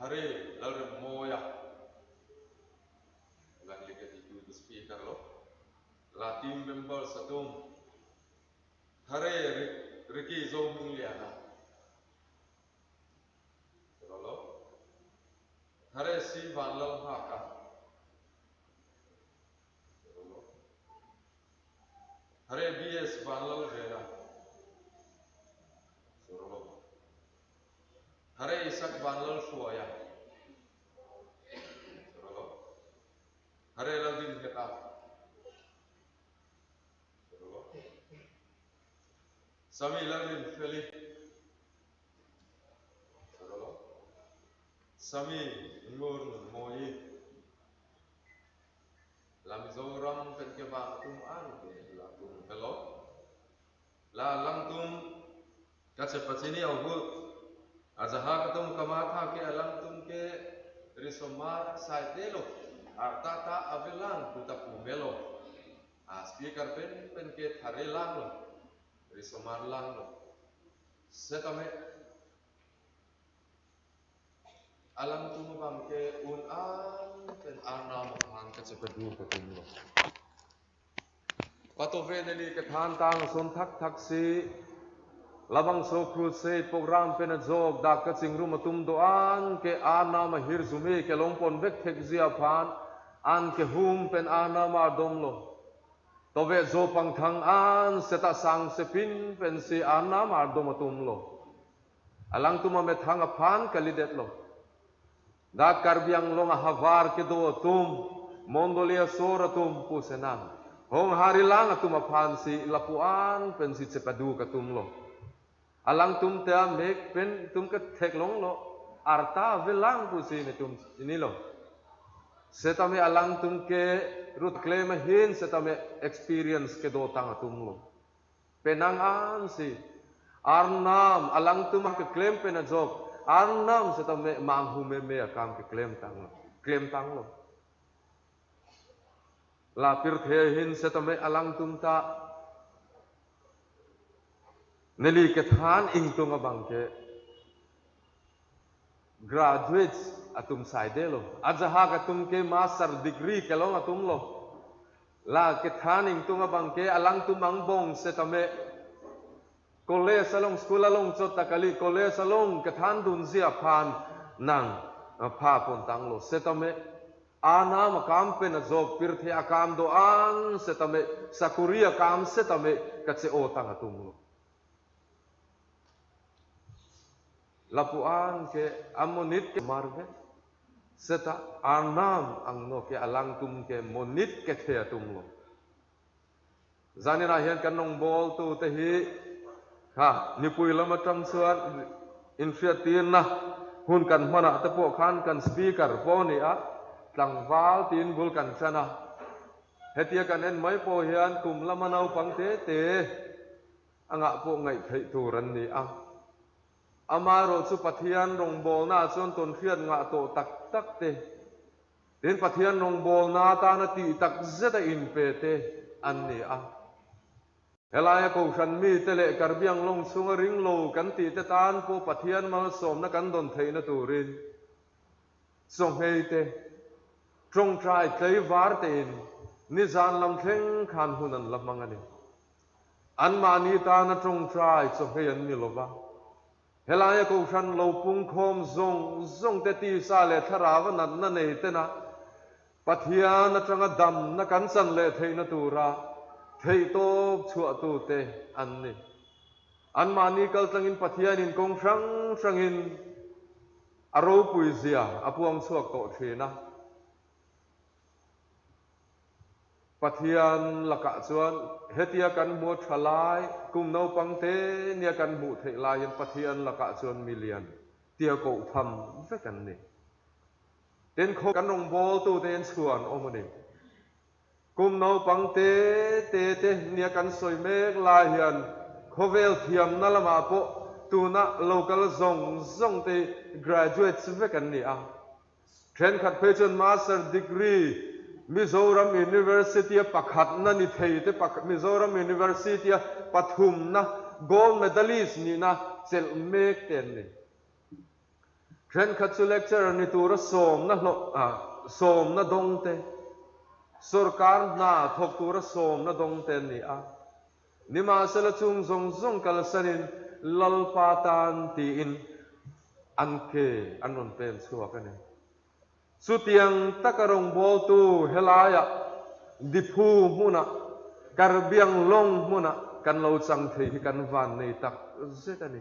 Hari lalu moya lagi kita itu speaker lo la team member satum hari Ricky Zoming liana lo hari si vanlal haka hari BS vanlal vera hari Isak vanlal suaya hari ladin kita Sami ladin Felix Sami ngur moi la MIZORAM pen ke ba tum an ke la tum hello la lang tum ka se pachini au bu azaha ka tum kama tha ke alang tum ke risomar sai te lo arta ta avilang tu ta pu melo a speaker pen ke thare lang lo risomar lang lo setame alam tu bang ke un an pen ana makan ke sepedu ke tumlo pato veneli ke than tang son thak si labang so crusade program pen jog da ka chingru matum do an ke ana ma hir zumi ke longpon bek thek zia phan an ke hum pen ana ma domlo to ve zo pang thang an seta sang se pin pen si ana ma dom tumlo alang tu ma me thang a phan kalidet lo da karbiang longa havar ke do tum mondolia sora tum pusenang hong hari lang atum aphan si lapuan pen si cepadu ka tum lo alang tum te mek pen tum ka thek long lo arta velang pu si ne tum ini lo setame alang tum ke rut claim hin setame experience ke do tang atum lo penang an si arnam alang tum ka claim pen a job arnam setame manghu me akam ke claim tang lo la pir the hin setame alang tum ta neli ke than ing tung abang ke graduates atum sai de lo ajaha ka tum ke master degree ke long atum lo la ke than ing tung abang ke alang tum ang bong setame college salong school along chot takali college along ke than dun zia phan nang pha pon tang lo setame ana makam pe na job pir the akam do an setame sakuria kam setame ka che o tang atum lo lapuan ke amonit ke marve seta anam ang no ke alang tum ke monit ke the atum lo zanina hian kanong bol tu te hi ha nipui lama tang suan infiatin na hun kan mana te po khan kan speaker po ni a tlang wal tin bul kan chana hetia kan en mai po hian kum lama nau pang te anga po ngai thei tu ran ni a amaro chu pathian rong bol na chon ton khiat nga to tak te den pathian rong bol na ta na ti tak zeta in pe te an ni a helaya ko khan mi tele karbiang long sunga ring lo kan ti te tan po pathian ma som na kan don thei na turin song hei te trong trai klei var ten ni zan lam thleng khan hunan lamang ani an mani ta na trong trai song hei an ni lova helaya ko khan lo pung khom zong te ti sa le thara wa nan na nei te na pathian na tanga dam na kan san le thei na tura thei to chua tu te an ni an mani kal tangin pathian in kong sang in aro puizia apuang chuak to thina pathian laka chuan hetia kan mu thalai kum no pangte nia kan mu thei lai yan pathian laka chuan million tia ko pham ve kan ni ten kho kan rong bol tu ten chuan omani kum no pangte te nia kan soi mek lai hian khovel thiam na lama po tuna local zong te graduates ve kan ni a tren khat pe chon master degree MIZORAM University pakhat na ni thei te MIZORAM University pathum na gold medalist ni na sel mek ten ni Ren khat chu lecture ni tur som na lo som na dong te sarkar na thok tur som na dong te ni a nima sala chung zong zong kal sanin lal patan ti in anke anon pen chuwa ka ne sutiang takarong bol tu helaya dipu muna karbiang long muna kan lo chang thei kan van nei tak zetani